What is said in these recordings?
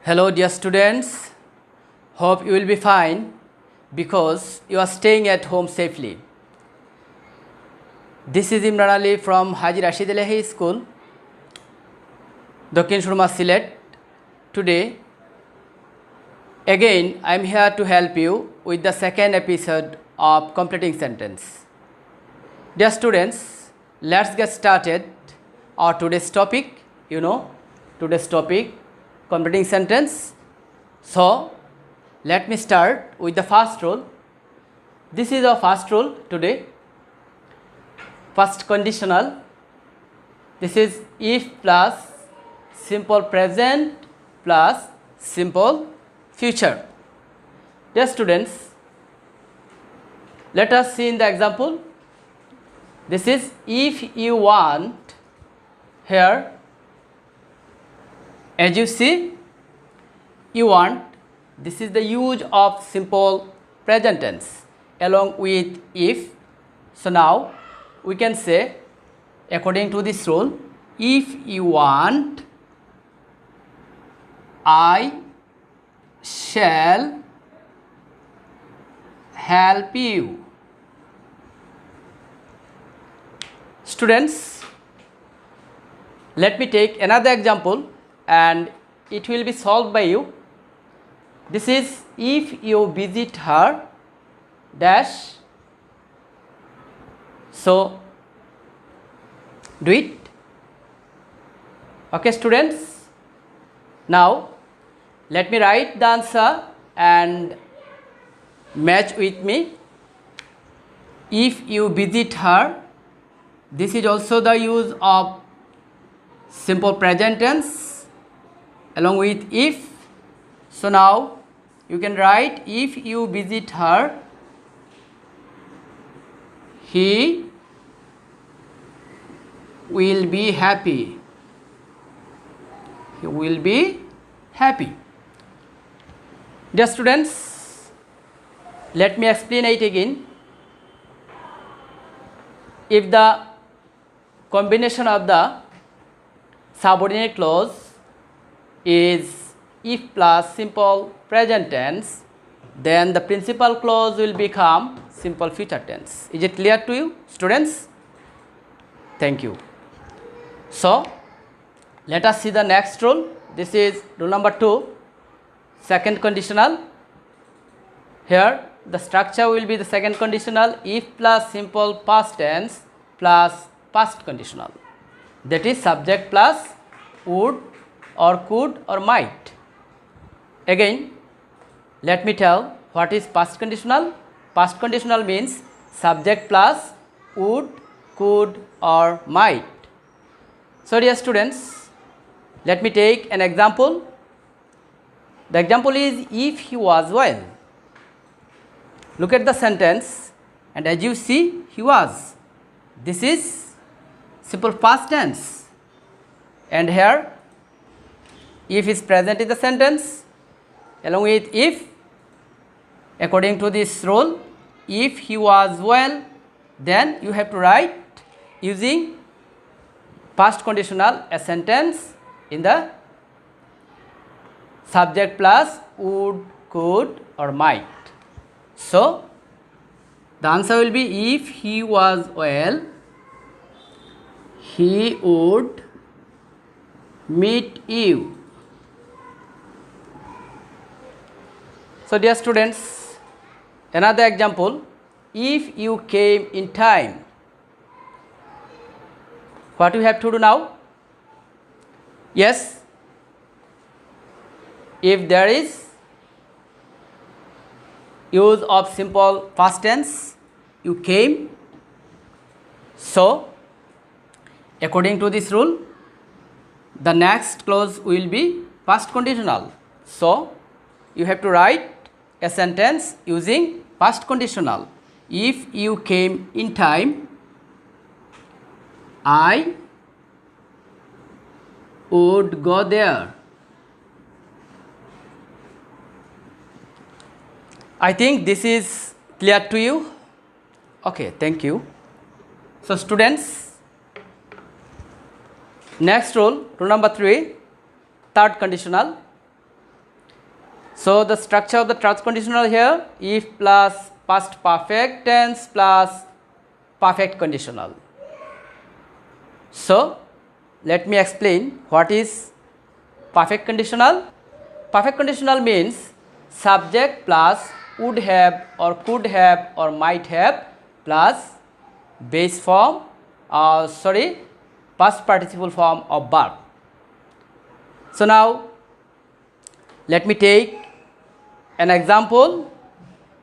Hello dear students, hope you will be fine because you are staying at home safely. This is Imran Ali from Haji Rashid Elahi School, Dokhin Surma, Silet. Today, again I am here to help you with the second episode of completing sentence. Dear students, let's get started. Our today's topic, completing sentence. So, let me start with the first rule. This is our first rule today. First conditional. This is if plus simple present plus simple future. Dear students, let us see in the example. This is if you want. Here, as you see, you want, this is the use of simple present tense along with if. So now we can say, according to this rule, if you want, I shall help you. Students, let me take another example and it will be solved by you. This is if you visit her dash. So do it. Okay students, now let me write the answer and match with me. If you visit her, this is also the use of simple present tense along with if. So now you can write if you visit her, he will be happy. He will be happy. Dear students, let me explain it again. If the combination of the subordinate clause is if plus simple present tense, then the principal clause will become simple future tense. Is it clear to you, students? Thank you. So, let us see the next rule. This is rule number 2, second conditional. Here, the structure will be the second conditional, if plus simple past tense plus past conditional. That is subject plus would or could or might. Again, let me tell what is past conditional. Past conditional means subject plus would, could or might. So dear students, let me take an example. The example is if he was well. Look at the sentence and as you see, he was. This is simple past tense, and here if is present in the sentence along with if. According to this rule, if he was well, then you have to write using past conditional a sentence in the subject plus would, could or might. So the answer will be if he was well, he would meet you. So dear students, another example, if you came in time. What we have to do now? Yes, if there is use of simple past tense, you came. So according to this rule, the next clause will be past conditional. So you have to write a sentence using past conditional. If you came in time, I would go there. I think this is clear to you. Okay, thank you. So students, next rule, rule number 3, third conditional. So the structure of the transconditional here, if plus past perfect tense plus perfect conditional. So let me explain what is perfect conditional. Perfect conditional means subject plus would have or could have or might have plus base form past participle form of verb. So now let me take an example.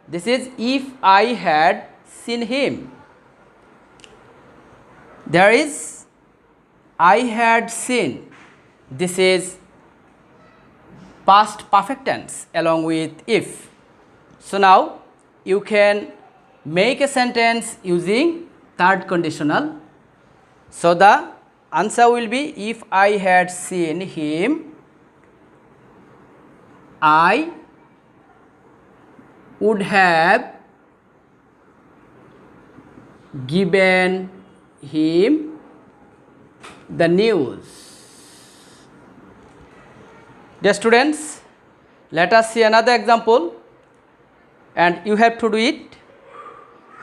This is if I had seen him. There is I had seen. This is past perfect tense along with if. So now you can make a sentence using third conditional. So the answer will be if I had seen him, I would have given him the news. Dear students, let us see another example, and you have to do it.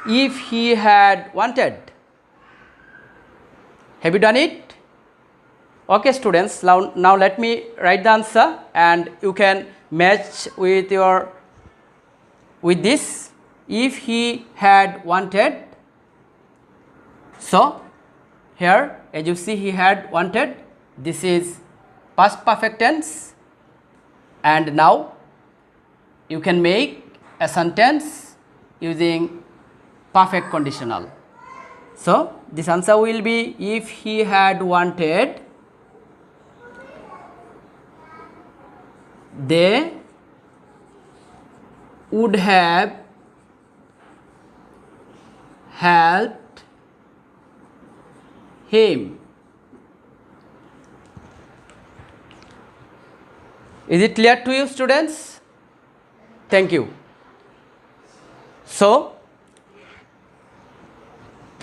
If he had wanted. Have you done it? Okay students, now let me write the answer and you can match with this. If he had wanted. So here as you see he had wanted, this is past perfect tense, and now you can make a sentence using perfect conditional. So this answer will be if he had wanted, they would have helped him. Is it clear to you students? Thank you. So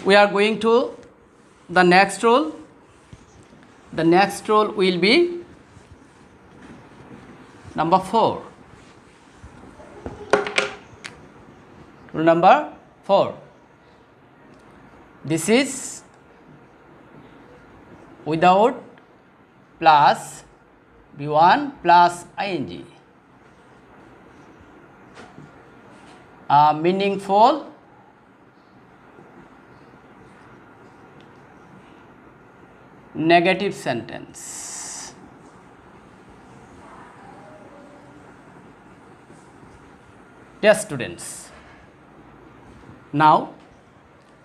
we are going to the next rule. The next rule will be number 4. Rule number 4. This is without plus B1 plus ing. A meaningful negative sentence. Yes students, now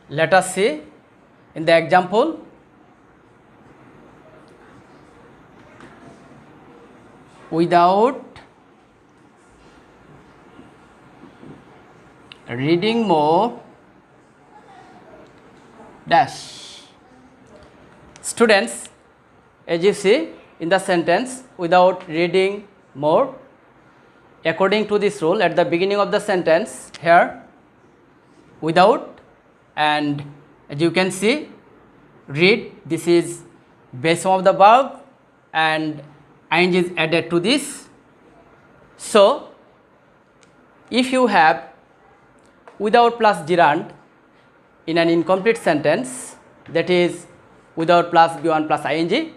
let us see in the example. Without reading more dash. Students, as you see in the sentence, without reading more, according to this rule, at the beginning of the sentence here, without, and as you can see, read, this is base form of the verb, and ing is added to this. So if you have without plus gerund in an incomplete sentence, that is without plus B1 plus ing,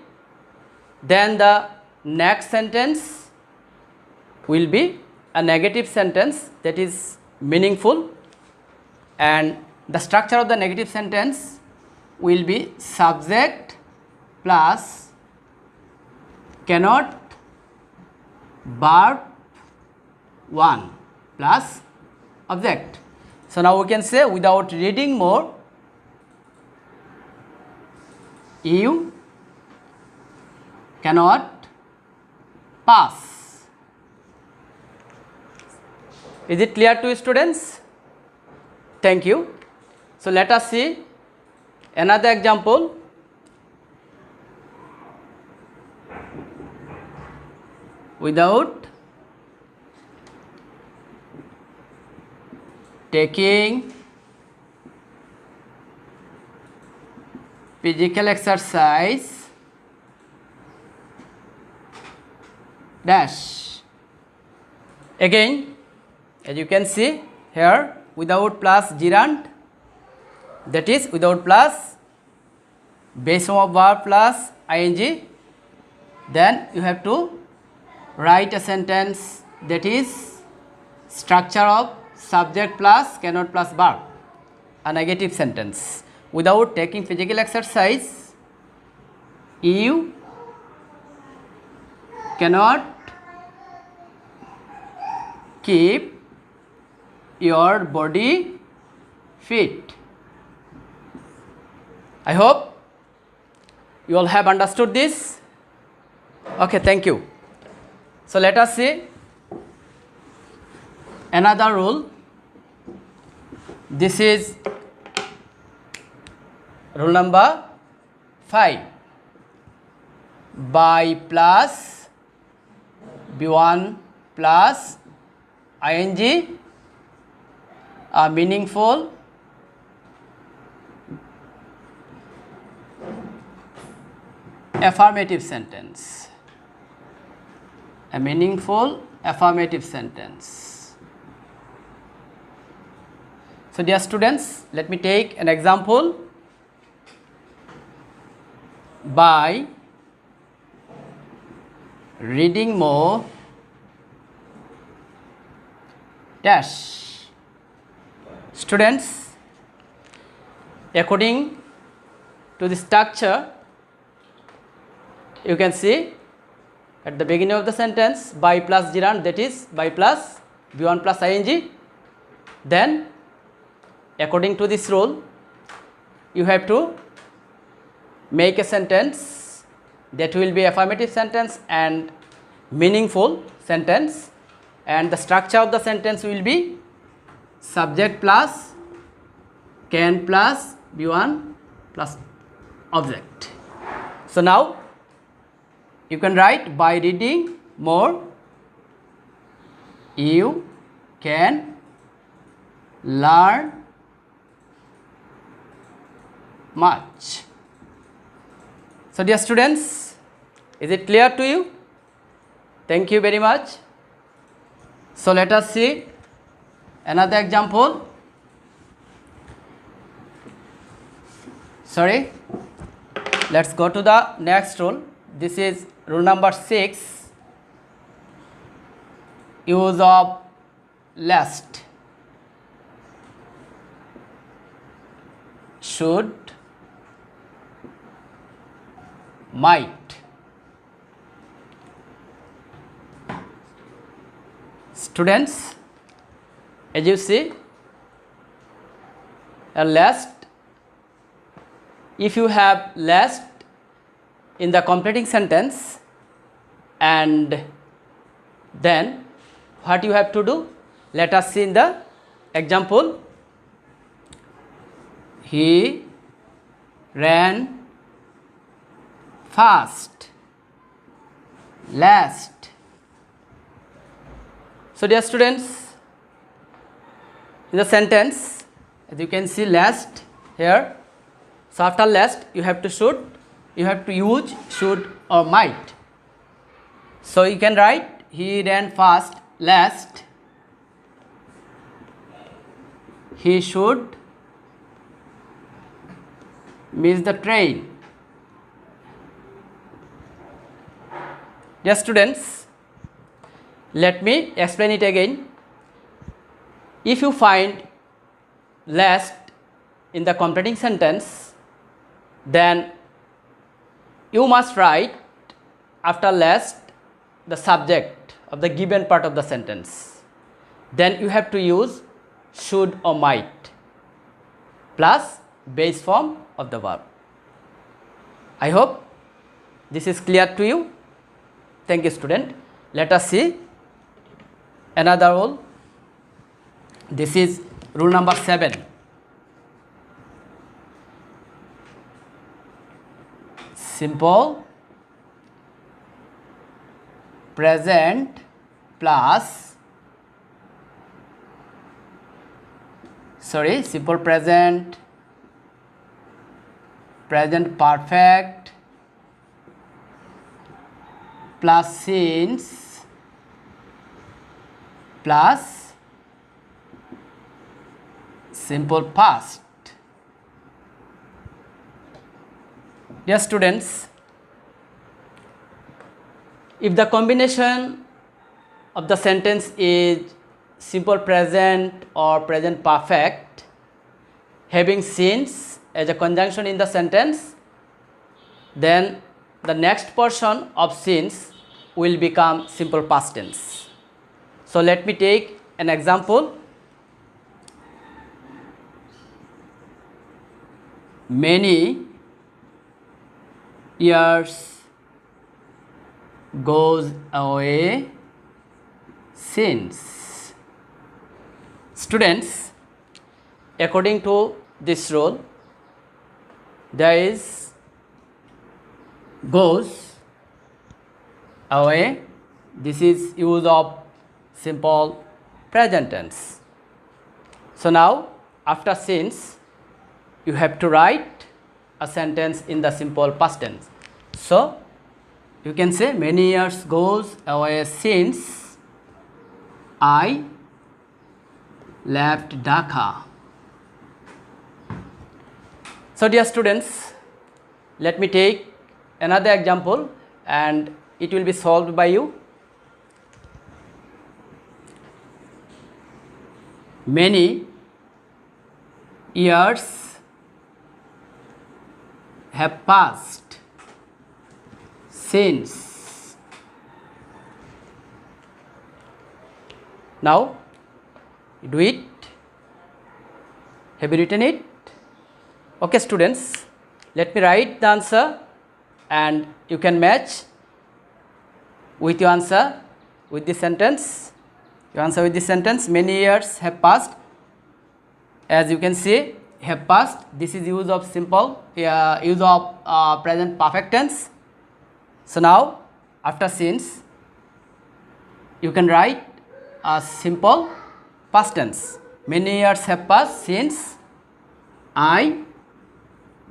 then the next sentence will be a negative sentence that is meaningful, and the structure of the negative sentence will be subject plus cannot verb 1 plus object. So now we can say without reading more, you cannot pass. Is it clear to you students? Thank you. So let us see another example. Without taking physical exercise dash. Again, as you can see here, without plus gerund, that is without plus base form of verb plus ing, then you have to write a sentence that is structure of subject plus cannot plus verb, a negative sentence. Without taking physical exercise, you cannot keep your body fit. I hope you all have understood this. Okay, thank you. So let us see another rule. This is rule number 5. By plus B1 plus ing, a meaningful affirmative sentence. A meaningful affirmative sentence. So dear students, let me take an example. By reading more dash. Students, according to the structure, you can see at the beginning of the sentence by plus gerund, that is by plus B1 plus ing. Then according to this rule, you have to make a sentence that will be affirmative sentence and meaningful sentence, and the structure of the sentence will be subject plus can plus B1 plus object. So now you can write, by reading more you can learn much. So dear students, is it clear to you? Thank you very much. So let us see another example. Sorry, let's go to the next rule. This is rule number 6. Use of lest, should, might. Students, as you see, a lest, if you have lest in the completing sentence, and then what you have to do, let us see in the example. He ran fast last. So dear students, in the sentence, as you can see last here, so after last you have to should, you have to use should or might. So you can write, he ran fast last, he should miss the train. Dear students, let me explain it again. If you find last in the completing sentence, then you must write after last the subject of the given part of the sentence. Then you have to use should or might plus base form of the verb. I hope this is clear to you. Thank you, student. Let us see another rule. This is rule number 7. Simple present plus, simple present, present perfect plus since plus simple past. Dear students, if the combination of the sentence is simple present or present perfect having since as a conjunction in the sentence, then the next portion of since will become simple past tense. So let me take an example. Many years goes away since. Students, according to this rule, there is goes away. This is use of simple present tense. So now after since you have to write a sentence in the simple past tense. So you can say many years goes away since I left Dhaka. So dear students, let me take another example and it will be solved by you. Many years have passed since. Now do it. Have you written it? Okay students, let me write the answer and you can match with your answer with this sentence. Your answer with this sentence, many years have passed. As you can see, have passed, this is use of simple use of present perfect tense. So now after since you can write a simple past tense. Many years have passed since I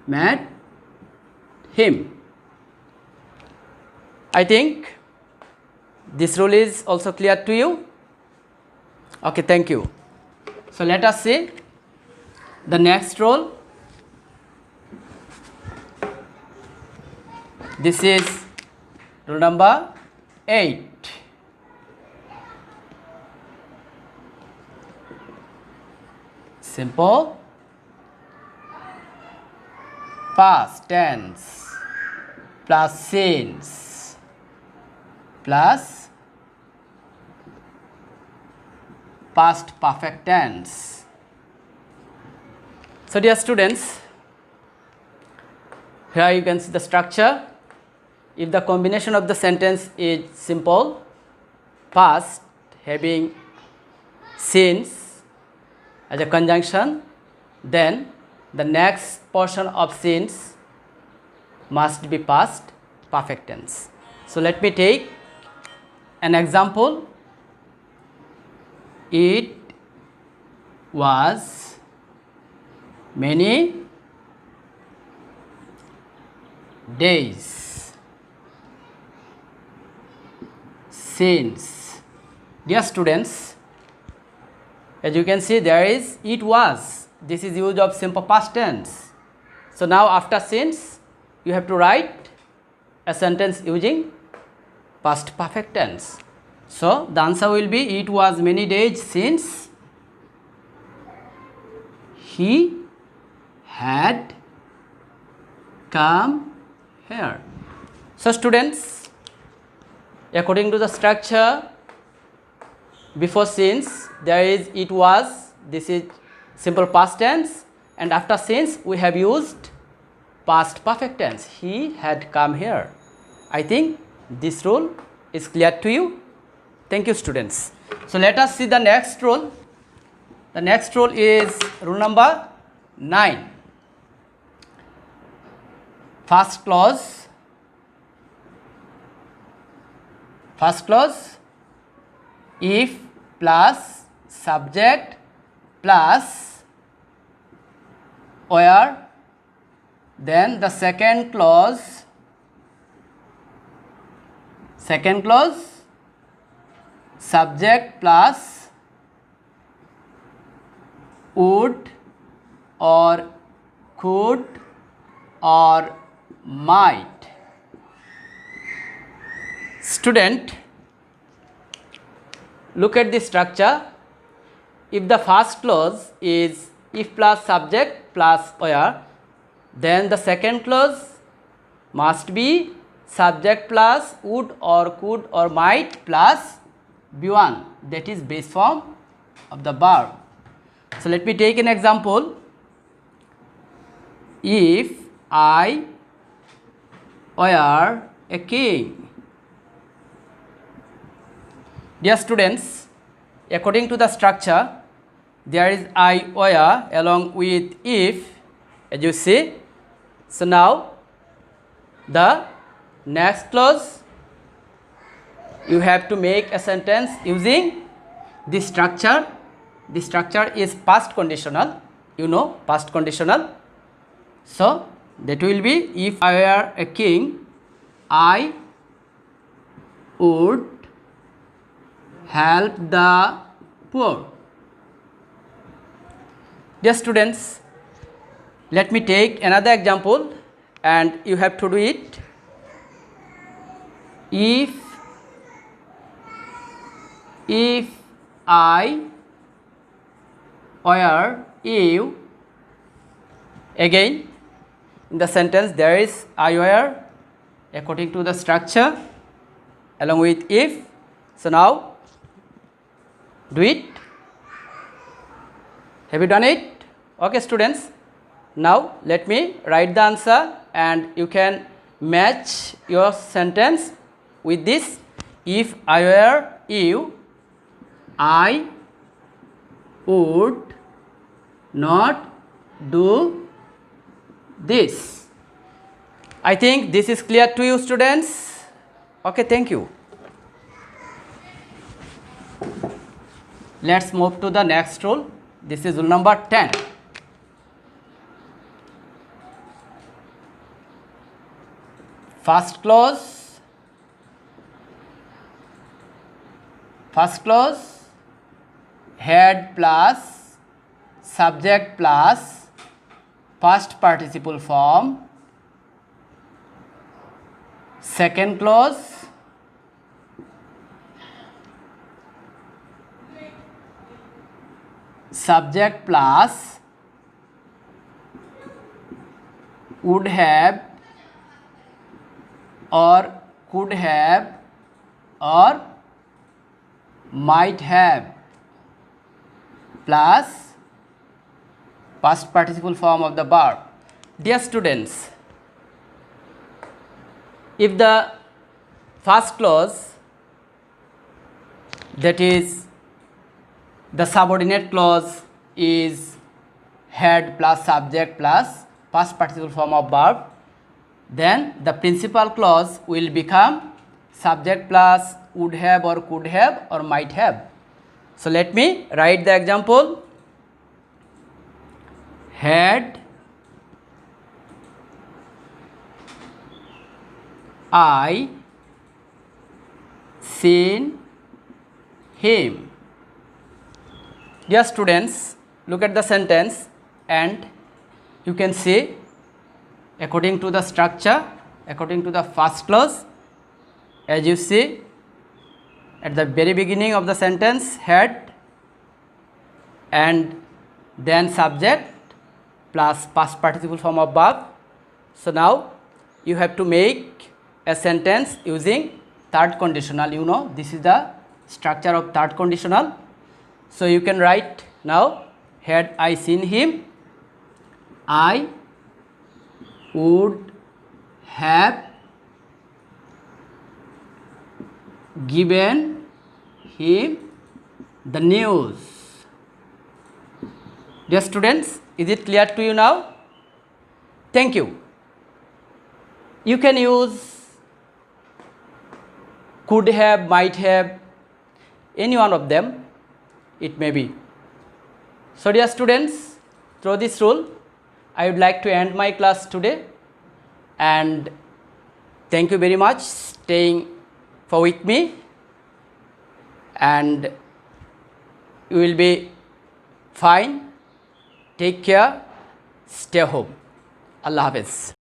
met him. I think this rule is also clear to you. Okay, thank you. So let us see the next rule. This is rule number 8. Simple past tense plus since plus past perfect tense. So dear students, here you can see the structure. If the combination of the sentence is simple past having since as a conjunction, then the next portion of since must be past perfect tense. So let me take an example. It was many days since. Dear students, as you can see, there is it was. This is use of simple past tense. So now after since you have to write a sentence using past perfect tense. So the answer will be it was many days since he had come here. So students, according to the structure, before since there is it was, this is simple past tense, and after since we have used past perfect tense, he had come here. I think this rule is clear to you. Thank you students. So let us see the next rule. The next rule is rule number 9. First clause. First clause, if plus subject plus where, then the second clause subject plus would or could or might. Student, look at the structure. If the first clause is if plus subject plus where, then the second clause must be subject plus would or could or might plus be1, that is base form of the verb. So let me take an example. If I were a king. Dear students, according to the structure, there is I were along with if, as you see. So now the next clause, you have to make a sentence using this structure. The structure is past conditional, you know, past conditional. So that will be, if I were a king, I would help the poor. Dear students, let me take another example and you have to do it. If I were you, again in the sentence there is I were according to the structure along with if. So now do it. Have you done it? Okay students, now let me write the answer and you can match your sentence with this. If I were you, I would not do this. I think this is clear to you students. Okay, thank you. Let's move to the next rule. This is rule number 10. First clause, head plus subject plus past participle form. Second clause, subject plus would have or could have or might have plus past participle form of the verb. Dear students, if the first clause, that is the subordinate clause, is head plus subject plus past participle form of verb, then the principal clause will become subject plus would have or could have or might have. So let me write the example. Had I seen him. Dear students, look at the sentence and you can see according to the structure, according to the first clause, as you see at the very beginning of the sentence, had and then subject plus past participle form of verb. So now you have to make a sentence using third conditional. You know, this is the structure of third conditional. So you can write now, had I seen him, I would have given him the news. Dear students, is it clear to you now? Thank you. You can use could have, might have, any one of them it may be. So dear students, through this rule I would like to end my class today, and thank you very much staying for with me, and you will be fine take care, stay home. আল্লাহ হাফেজ।